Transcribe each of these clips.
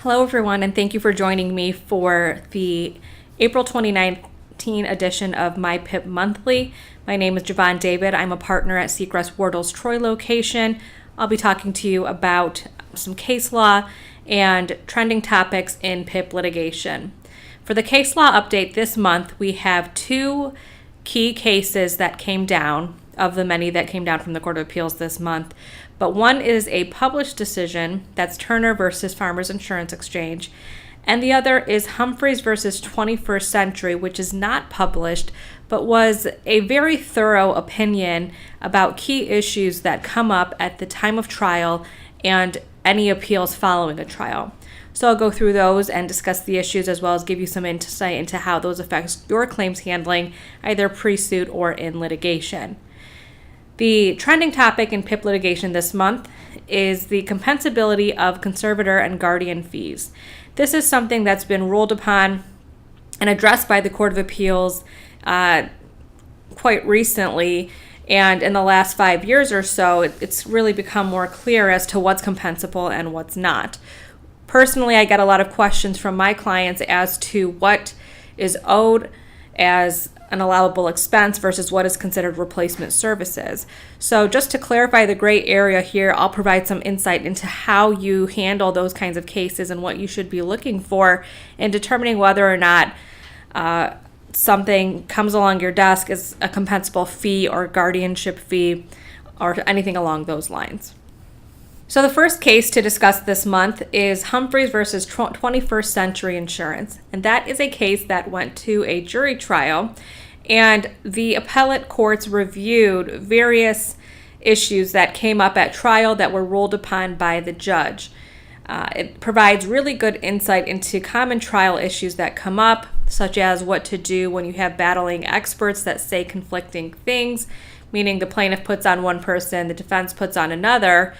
Hello, everyone, and thank you for joining me for the April 2019 edition of my PIP Monthly. My name is Javon David. I'm a partner at Secrest Wardle's Troy location. I'll be talking to you about some case law and trending topics in PIP litigation. For the case law update this month, we have two key cases that came down, of the many that came down from the Court of Appeals this month. But one is a published decision, that's Turner versus Farmers Insurance Exchange, and the other is Humphreys versus 21st Century, which is not published, but was a very thorough opinion about key issues that come up at the time of trial and any appeals following a trial. So I'll go through those and discuss the issues, as well as give you some insight into how those affect your claims handling, either pre-suit or in litigation. The trending topic in PIP litigation this month is the compensability of conservator and guardian fees. This is something that's been ruled upon and addressed by the Court of Appeals quite recently, and in the last 5 years or so, it's really become more clear as to what's compensable and what's not. Personally, I get a lot of questions from my clients as to what is owed as an allowable expense versus what is considered replacement services. So just to clarify the gray area here, I'll provide some insight into how you handle those kinds of cases and what you should be looking for in determining whether or not something comes along your desk as a compensable fee or guardianship fee or anything along those lines. So the first case to discuss this month is Humphreys versus 21st Century Insurance, and that is a case that went to a jury trial, and the appellate courts reviewed various issues that came up at trial that were ruled upon by the judge. It provides really good insight into common trial issues that come up, such as what to do when you have battling experts that say conflicting things, meaning the plaintiff puts on one person, the defense puts on another,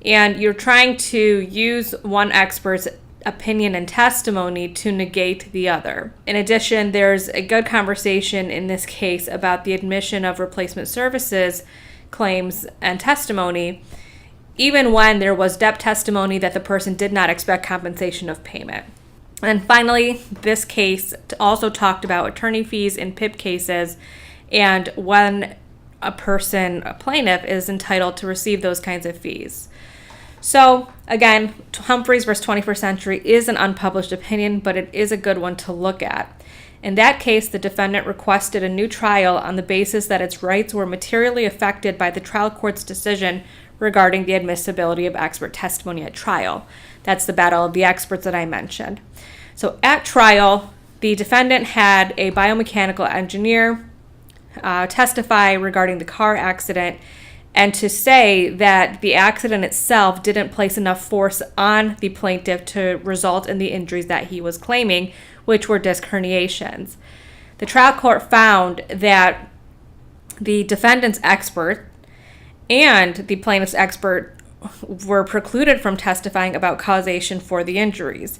and you're trying to use one expert's opinion and testimony to negate the other. In addition, there's a good conversation in this case about the admission of replacement services claims and testimony, even when there was depth testimony that the person did not expect compensation of payment. And finally, this case also talked about attorney fees in PIP cases and when a plaintiff, is entitled to receive those kinds of fees. So again, Humphreys versus 21st Century is an unpublished opinion, but it is a good one to look at. In that case, the defendant requested a new trial on the basis that its rights were materially affected by the trial court's decision regarding the admissibility of expert testimony at trial. That's the battle of the experts that I mentioned. So at trial, the defendant had a biomechanical engineer testify regarding the car accident, and to say that the accident itself didn't place enough force on the plaintiff to result in the injuries that he was claiming, which were disc herniations. The trial court found that the defendant's expert and the plaintiff's expert were precluded from testifying about causation for the injuries.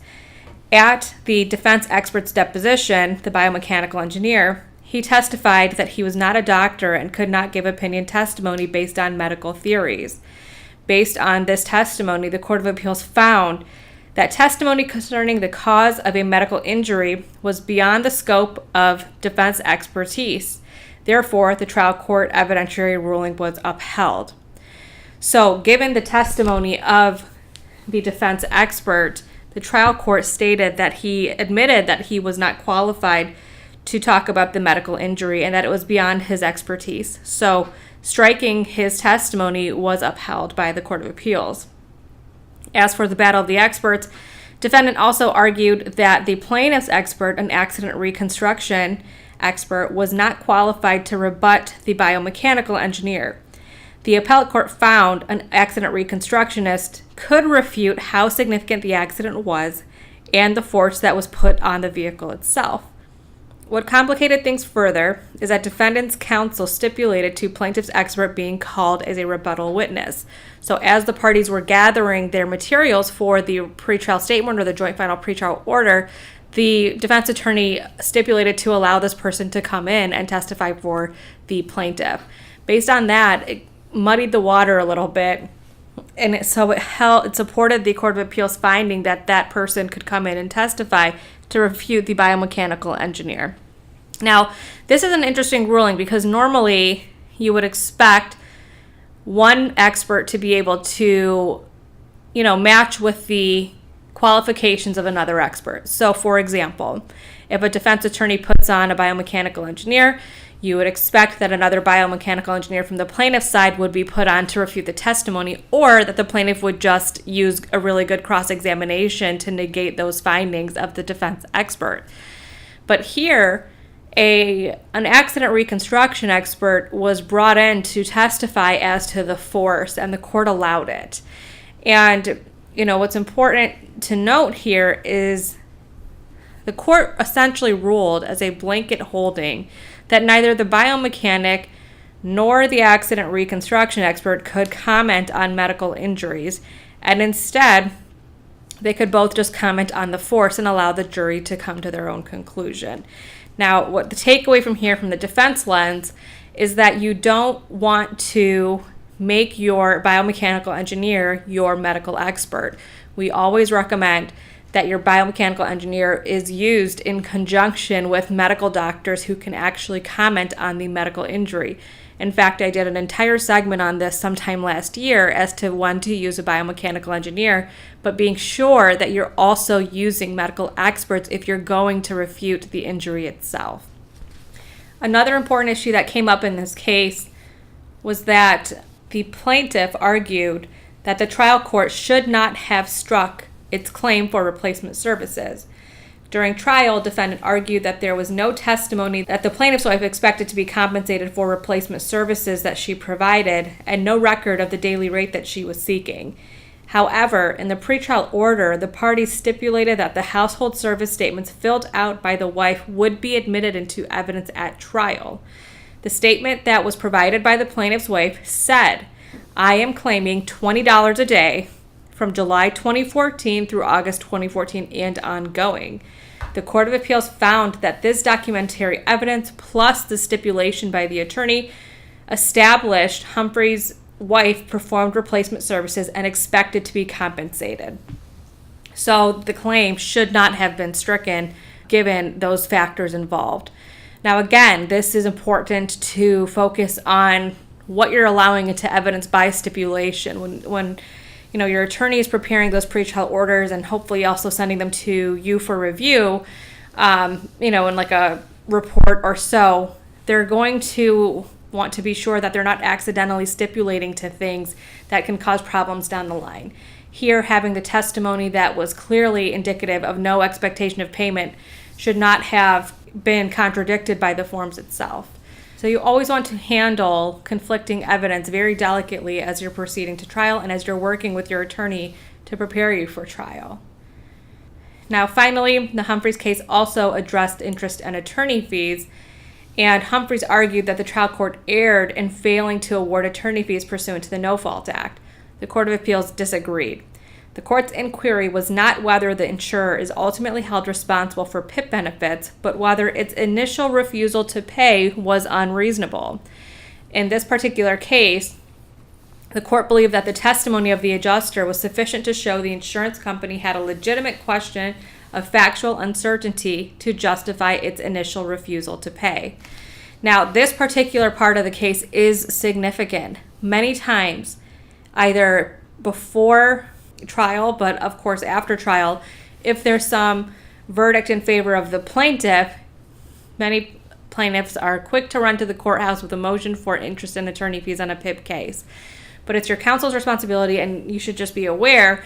At the defense expert's deposition, the biomechanical engineer, he testified that he was not a doctor and could not give opinion testimony based on medical theories. Based on this testimony, the Court of Appeals found that testimony concerning the cause of a medical injury was beyond the scope of defense expertise. Therefore, the trial court evidentiary ruling was upheld. So, given the testimony of the defense expert, the trial court stated that he admitted that he was not qualified to talk about the medical injury and that it was beyond his expertise. So striking his testimony was upheld by the Court of Appeals. As for the battle of the experts, defendant also argued that the plaintiff's expert, an accident reconstruction expert, was not qualified to rebut the biomechanical engineer. The appellate court found an accident reconstructionist could refute how significant the accident was and the force that was put on the vehicle itself. What complicated things further is that defendant's counsel stipulated to plaintiff's expert being called as a rebuttal witness. So as the parties were gathering their materials for the pretrial statement or the joint final pretrial order, the defense attorney stipulated to allow this person to come in and testify for the plaintiff. Based on that, it muddied the water a little bit And it supported the Court of Appeals finding that that person could come in and testify to refute the biomechanical engineer. Now, this is an interesting ruling because normally you would expect one expert to be able to, match with the qualifications of another expert. So, for example, if a defense attorney puts on a biomechanical engineer, you would expect that another biomechanical engineer from the plaintiff's side would be put on to refute the testimony, or that the plaintiff would just use a really good cross-examination to negate those findings of the defense expert. But here, an accident reconstruction expert was brought in to testify as to the force, and the court allowed it. And, what's important to note here is the court essentially ruled as a blanket holding that neither the biomechanic nor the accident reconstruction expert could comment on medical injuries, and instead they could both just comment on the force and allow the jury to come to their own conclusion. Now, what the takeaway from here from the defense lens is that you don't want to make your biomechanical engineer your medical expert. We always recommend that your biomechanical engineer is used in conjunction with medical doctors who can actually comment on the medical injury. In fact, I did an entire segment on this sometime last year as to when to use a biomechanical engineer, but being sure that you're also using medical experts if you're going to refute the injury itself. Another important issue that came up in this case was that the plaintiff argued that the trial court should not have struck its claim for replacement services. During trial, defendant argued that there was no testimony that the plaintiff's wife expected to be compensated for replacement services that she provided, and no record of the daily rate that she was seeking. However, in the pretrial order, the parties stipulated that the household service statements filled out by the wife would be admitted into evidence at trial. The statement that was provided by the plaintiff's wife said, "I am claiming $20 a day from July 2014 through August 2014 and ongoing." The Court of Appeals found that this documentary evidence plus the stipulation by the attorney established Humphrey's wife performed replacement services and expected to be compensated. So the claim should not have been stricken given those factors involved. Now again, this is important to focus on what you're allowing into evidence by stipulation. When your attorney is preparing those pretrial orders and hopefully also sending them to you for review, in like a report or so, they're going to want to be sure that they're not accidentally stipulating to things that can cause problems down the line. Here, having the testimony that was clearly indicative of no expectation of payment should not have been contradicted by the forms itself. So you always want to handle conflicting evidence very delicately as you're proceeding to trial and as you're working with your attorney to prepare you for trial. Now, finally, the Humphreys case also addressed interest and attorney fees, and Humphreys argued that the trial court erred in failing to award attorney fees pursuant to the No-Fault Act. The Court of Appeals disagreed. The court's inquiry was not whether the insurer is ultimately held responsible for PIP benefits, but whether its initial refusal to pay was unreasonable. In this particular case, the court believed that the testimony of the adjuster was sufficient to show the insurance company had a legitimate question of factual uncertainty to justify its initial refusal to pay. Now, this particular part of the case is significant. Many times, either before trial, but of course after trial, if there's some verdict in favor of the plaintiff, many plaintiffs are quick to run to the courthouse with a motion for interest and attorney fees on a PIP case. But it's your counsel's responsibility, and you should just be aware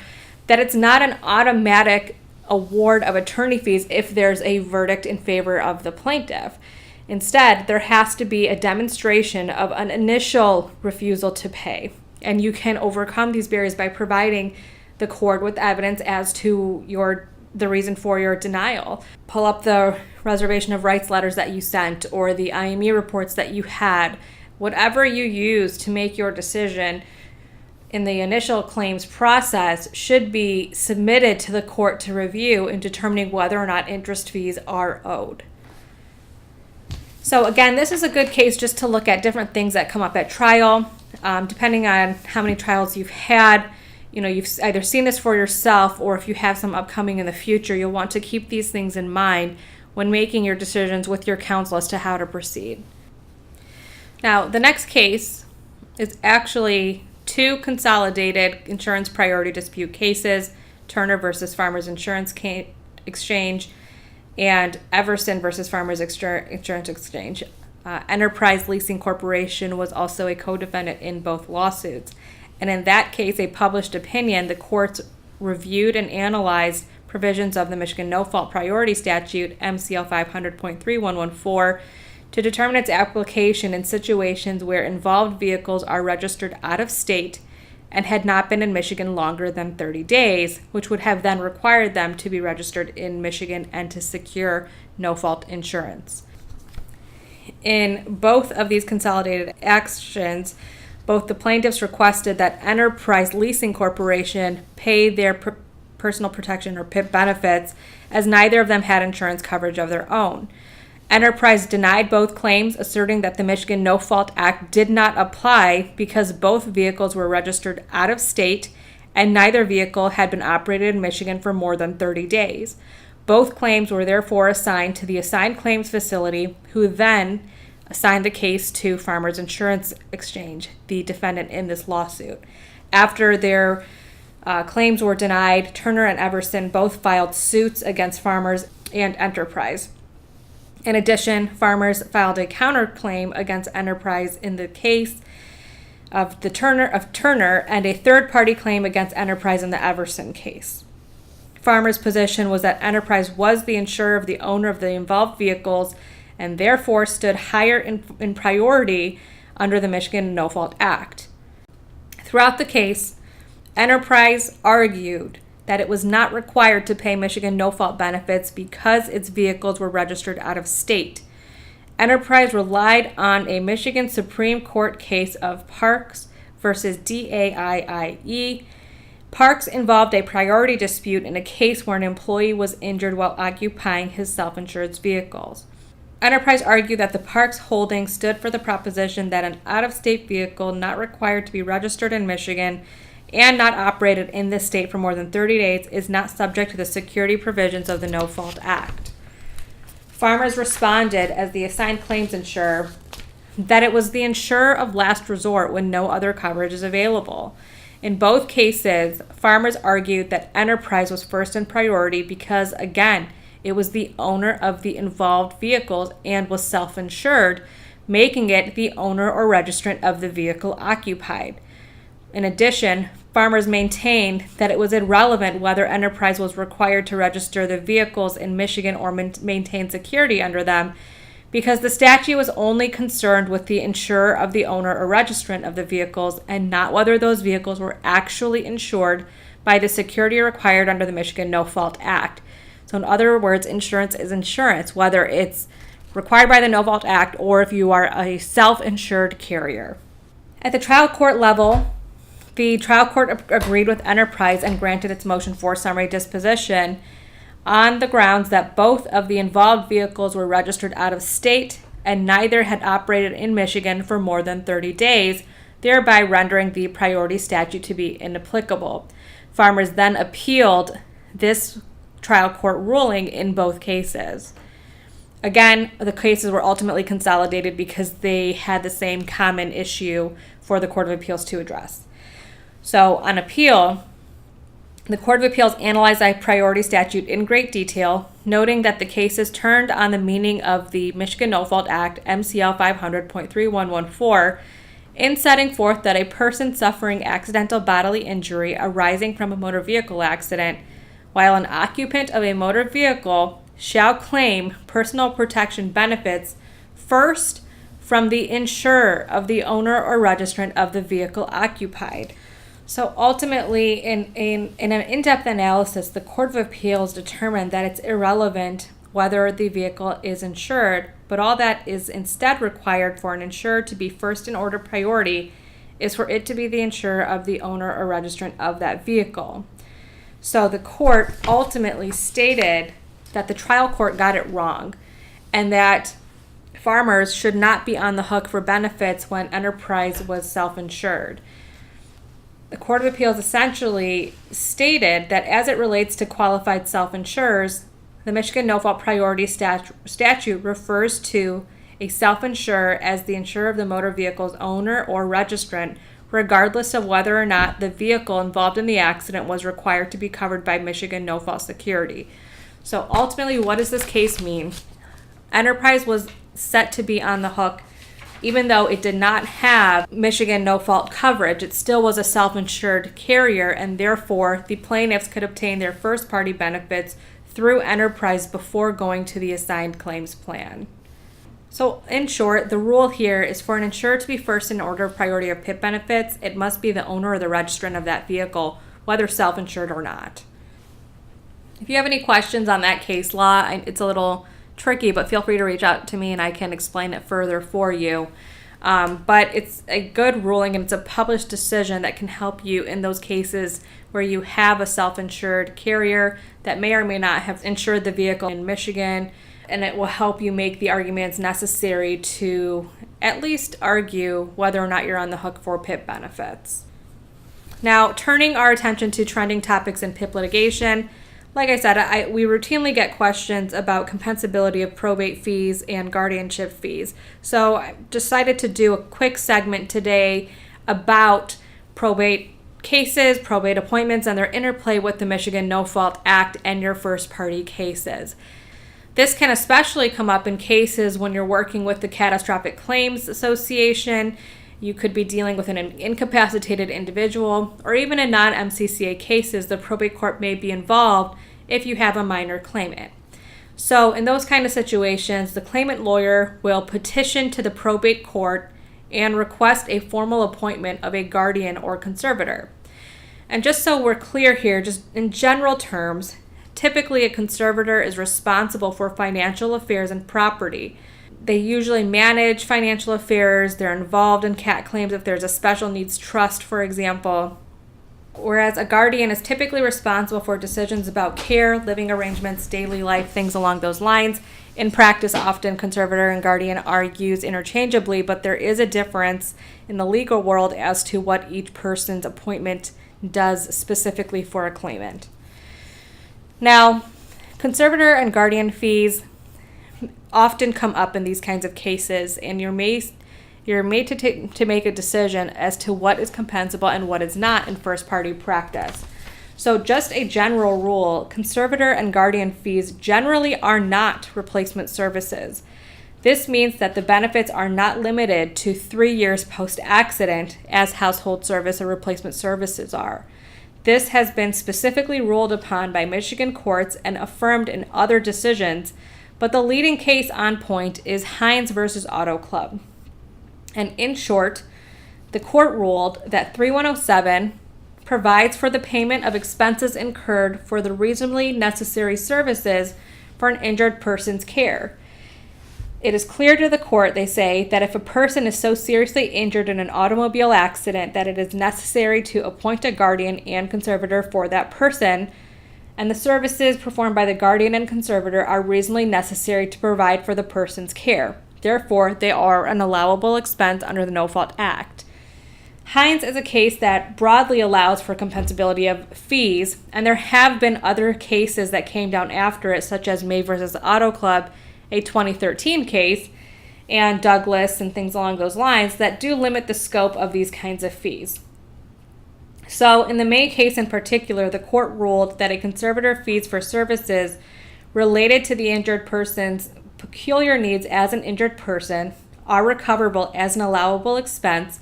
that it's not an automatic award of attorney fees if there's a verdict in favor of the plaintiff. Instead, there has to be a demonstration of an initial refusal to pay. And you can overcome these barriers by providing the court with evidence as to the reason for your denial. Pull up the reservation of rights letters that you sent or the IME reports that you had. Whatever you use to make your decision in the initial claims process should be submitted to the court to review in determining whether or not interest fees are owed. So again, this is a good case just to look at different things that come up at trial. depending on how many trials you've had, you've either seen this for yourself, or if you have some upcoming in the future, you'll want to keep these things in mind when making your decisions with your counsel as to how to proceed. Now, the next case is actually two consolidated insurance priority dispute cases, Turner versus Farmers Insurance Exchange and Everson versus Farmers Insurance Exchange. Enterprise Leasing Corporation was also a co-defendant in both lawsuits. And in that case, a published opinion, the courts reviewed and analyzed provisions of the Michigan No-Fault Priority Statute, MCL 500.3114, to determine its application in situations where involved vehicles are registered out of state and had not been in Michigan longer than 30 days, which would have then required them to be registered in Michigan and to secure no-fault insurance. In both of these consolidated actions, both the plaintiffs requested that Enterprise Leasing Corporation pay their personal protection or PIP benefits, as neither of them had insurance coverage of their own. Enterprise denied both claims, asserting that the Michigan No Fault Act did not apply because both vehicles were registered out of state and neither vehicle had been operated in Michigan for more than 30 days. Both claims were therefore assigned to the assigned claims facility, who then assigned the case to Farmers Insurance Exchange, the defendant in this lawsuit. After their claims were denied, Turner and Everson both filed suits against Farmers and Enterprise. In addition, Farmers filed a counterclaim against Enterprise in the case of Turner and a third-party claim against Enterprise in the Everson case. Farmers' position was that Enterprise was the insurer of the owner of the involved vehicles and therefore stood higher in priority under the Michigan No Fault Act. Throughout the case, Enterprise argued that it was not required to pay Michigan no-fault benefits because its vehicles were registered out of state. Enterprise relied on a Michigan Supreme Court case of Parks versus DAIIE. Parks involved a priority dispute in a case where an employee was injured while occupying his self-insured vehicles. Enterprise argued that the Parks holding stood for the proposition that an out-of-state vehicle not required to be registered in Michigan and not operated in this state for more than 30 days is not subject to the security provisions of the No Fault Act. Farmers responded as the assigned claims insurer that it was the insurer of last resort when no other coverage is available. In both cases, Farmers argued that Enterprise was first in priority because, again, it was the owner of the involved vehicles and was self-insured, making it the owner or registrant of the vehicle occupied. In addition, Farmers maintained that it was irrelevant whether Enterprise was required to register the vehicles in Michigan or maintain security under them, because the statute was only concerned with the insurer of the owner or registrant of the vehicles and not whether those vehicles were actually insured by the security required under the Michigan No Fault Act. So in other words, insurance is insurance, whether it's required by the No Fault Act or if you are a self-insured carrier. At the trial court level, the trial court agreed with Enterprise and granted its motion for summary disposition on the grounds that both of the involved vehicles were registered out of state and neither had operated in Michigan for more than 30 days, thereby rendering the priority statute to be inapplicable. Farmers then appealed this trial court ruling in both cases. Again, the cases were ultimately consolidated because they had the same common issue for the Court of Appeals to address. So on appeal, the Court of Appeals analyzed the priority statute in great detail, noting that the cases turned on the meaning of the Michigan No Fault Act, MCL 500.3114, in setting forth that a person suffering accidental bodily injury arising from a motor vehicle accident, while an occupant of a motor vehicle, shall claim personal protection benefits first from the insurer of the owner or registrant of the vehicle occupied. So ultimately, in an in-depth analysis, the Court of Appeals determined that it's irrelevant whether the vehicle is insured, but all that is instead required for an insurer to be first in order priority is for it to be the insurer of the owner or registrant of that vehicle. So the court ultimately stated that the trial court got it wrong and that farmers should not be on the hook for benefits when enterprise was self-insured. The Court of Appeals essentially stated that as it relates to qualified self-insurers, the Michigan no-fault priority statute refers to a self-insurer as the insurer of the motor vehicle's owner or registrant, regardless of whether or not the vehicle involved in the accident was required to be covered by Michigan no-fault security. So ultimately, what does this case mean? Enterprise was set to be on the hook. Even though it did not have Michigan no-fault coverage, it still was a self-insured carrier, and therefore the plaintiffs could obtain their first-party benefits through Enterprise before going to the assigned claims plan. So in short, the rule here is for an insurer to be first in order of priority of PIP benefits, it must be the owner or the registrant of that vehicle, whether self-insured or not. If you have any questions on that case law, it's a little tricky, but feel free to reach out to me and I can explain it further for you. But it's a good ruling and it's a published decision that can help you in those cases where you have a self-insured carrier that may or may not have insured the vehicle in Michigan, and it will help you make the arguments necessary to at least argue whether or not you're on the hook for PIP benefits. Now, turning our attention to trending topics in PIP litigation, like I said, we routinely get questions about compensability of probate fees and guardianship fees. So I decided to do a quick segment today about probate cases, probate appointments, and their interplay with the Michigan No-Fault Act and your first-party cases. This can especially come up in cases when you're working with the Catastrophic Claims Association. You could be dealing with an incapacitated individual, or even in non-MCCA cases, the probate court may be involved if you have a minor claimant. So in those kind of situations, the claimant lawyer will petition to the probate court and request a formal appointment of a guardian or conservator. And just so we're clear here, just in general terms, typically a conservator is responsible for financial affairs and property. They usually manage financial affairs, they're involved in CAT claims if there's a special needs trust, for example. Whereas a guardian is typically responsible for decisions about care, living arrangements, daily life, things along those lines. In practice, often conservator and guardian are used interchangeably, but there is a difference in the legal world as to what each person's appointment does specifically for a claimant. Now, conservator and guardian fees often come up in these kinds of cases, and you're made to make a decision as to what is compensable and what is not in first-party practice. So just a general rule, conservator and guardian fees generally are not replacement services. This means that the benefits are not limited to 3 years post-accident as household service or replacement services are. This has been specifically ruled upon by Michigan courts and affirmed in other decisions, but the leading case on point is Hines versus Auto Club. And in short, the court ruled that 3107 provides for the payment of expenses incurred for the reasonably necessary services for an injured person's care. It is clear to the court, they say, that if a person is so seriously injured in an automobile accident that it is necessary to appoint a guardian and conservator for that person, and the services performed by the guardian and conservator are reasonably necessary to provide for the person's care. Therefore, they are an allowable expense under the No-Fault Act. Hines is a case that broadly allows for compensability of fees, and there have been other cases that came down after it, such as May versus Auto Club, a 2013 case, and Douglas and things along those lines that do limit the scope of these kinds of fees. So in the May case in particular, the court ruled that a conservator fees for services related to the injured person's peculiar needs as an injured person are recoverable as an allowable expense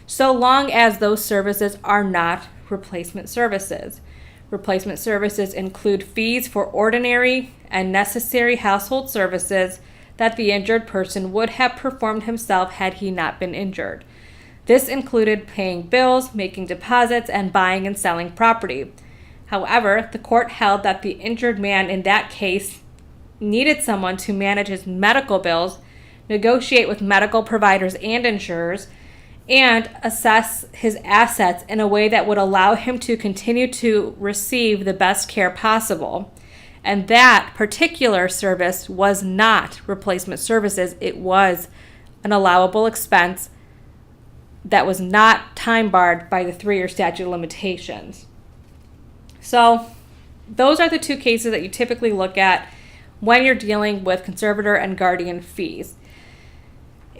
so long as those services are not replacement services. Replacement services include fees for ordinary and necessary household services that the injured person would have performed himself had he not been injured. This included paying bills, making deposits, and buying and selling property. However, the court held that the injured man in that case needed someone to manage his medical bills, negotiate with medical providers and insurers, and assess his assets in a way that would allow him to continue to receive the best care possible. And that particular service was not replacement services. It was an allowable expense that was not time barred by the 3-year statute of limitations. So those are the two cases that you typically look at when you're dealing with conservator and guardian fees.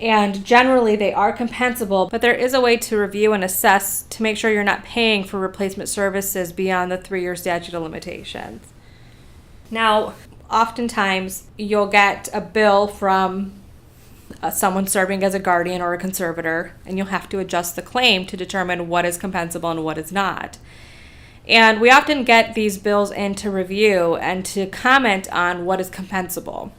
And generally they are compensable, but there is a way to review and assess to make sure you're not paying for replacement services beyond the 3-year statute of limitations. Now, oftentimes you'll get a bill from someone serving as a guardian or a conservator, and you'll have to adjust the claim to determine what is compensable and what is not. And we often get these bills in to review and to comment on what is compensable.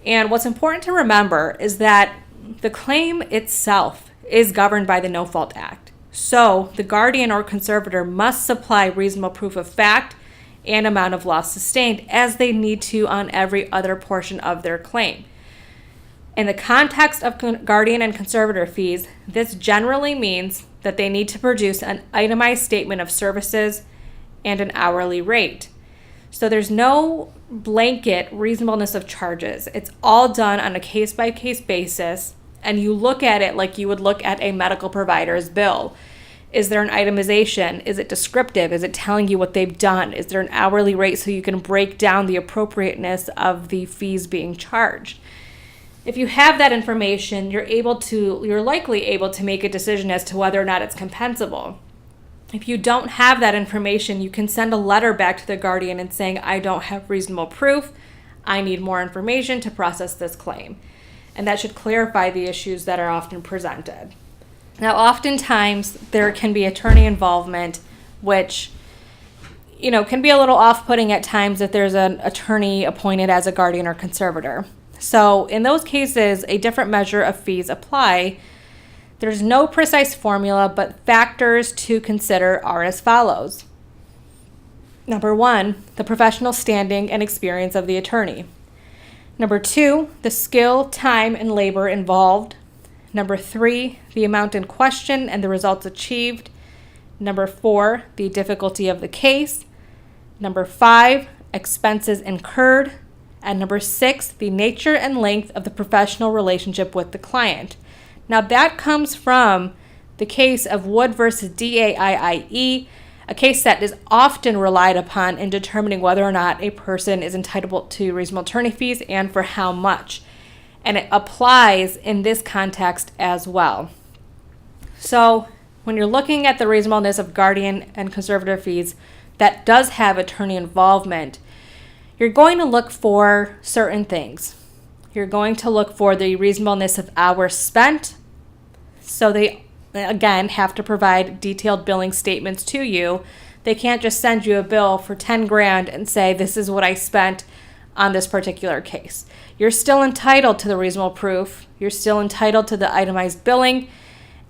And what's important to remember is that the claim itself is governed by the No Fault Act. So the guardian or conservator must supply reasonable proof of fact and amount of loss sustained as they need to on every other portion of their claim. In the context of guardian and conservator fees, this generally means that they need to produce an itemized statement of services and an hourly rate. So there's no blanket reasonableness of charges. It's all done on a case-by-case basis, and you look at it like you would look at a medical provider's bill. Is there an itemization? Is it descriptive? Is it telling you what they've done? Is there an hourly rate so you can break down the appropriateness of the fees being charged? If you have that information, you're likely able to make a decision as to whether or not it's compensable. If you don't have that information, you can send a letter back to the guardian and saying, I don't have reasonable proof. I need more information to process this claim. And that should clarify the issues that are often presented. Now, oftentimes there can be attorney involvement, which, can be a little off-putting at times if there's an attorney appointed as a guardian or conservator. So in those cases, a different measure of fees apply. There's no precise formula, but factors to consider are as follows. Number 1, the professional standing and experience of the attorney. Number 2, the skill, time, and labor involved. Number 3, the amount in question and the results achieved. Number 4, the difficulty of the case. Number 5, expenses incurred. And number 6, the nature and length of the professional relationship with the client. Now that comes from the case of Wood versus DAIIE, a case that is often relied upon in determining whether or not a person is entitled to reasonable attorney fees and for how much. And it applies in this context as well. So when you're looking at the reasonableness of guardian and conservator fees that does have attorney involvement, you're going to look for certain things. You're going to look for the reasonableness of hours spent. So they, again, have to provide detailed billing statements to you. They can't just send you a bill for $10,000 and say, this is what I spent on this particular case. You're still entitled to the reasonable proof. You're still entitled to the itemized billing.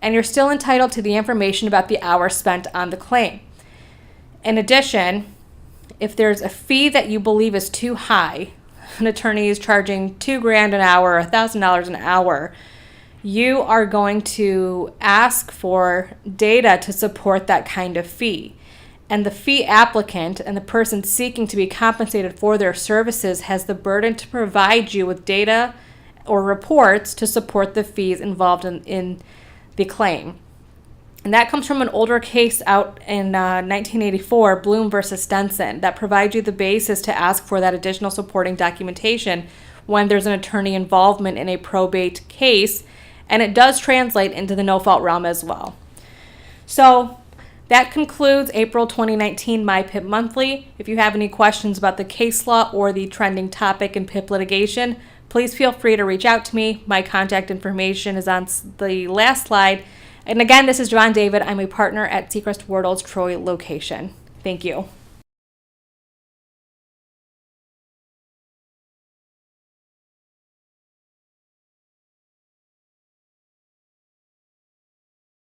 And you're still entitled to the information about the hours spent on the claim. In addition, if there's a fee that you believe is too high, an attorney is charging $2,000 an hour, $1,000 an hour, you are going to ask for data to support that kind of fee. And the fee applicant and the person seeking to be compensated for their services has the burden to provide you with data or reports to support the fees involved in the claim. And that comes from an older case out in 1984, Bloom versus Stenson, that provides you the basis to ask for that additional supporting documentation when there's an attorney involvement in a probate case, and it does translate into the no-fault realm as well. So that concludes April 2019 My PIP Monthly. If you have any questions about the case law or the trending topic in PIP litigation, please feel free to reach out to me. My contact information is on the last slide. And again, this is Javon David. I'm a partner at Secrest Wardle's Troy location. Thank you.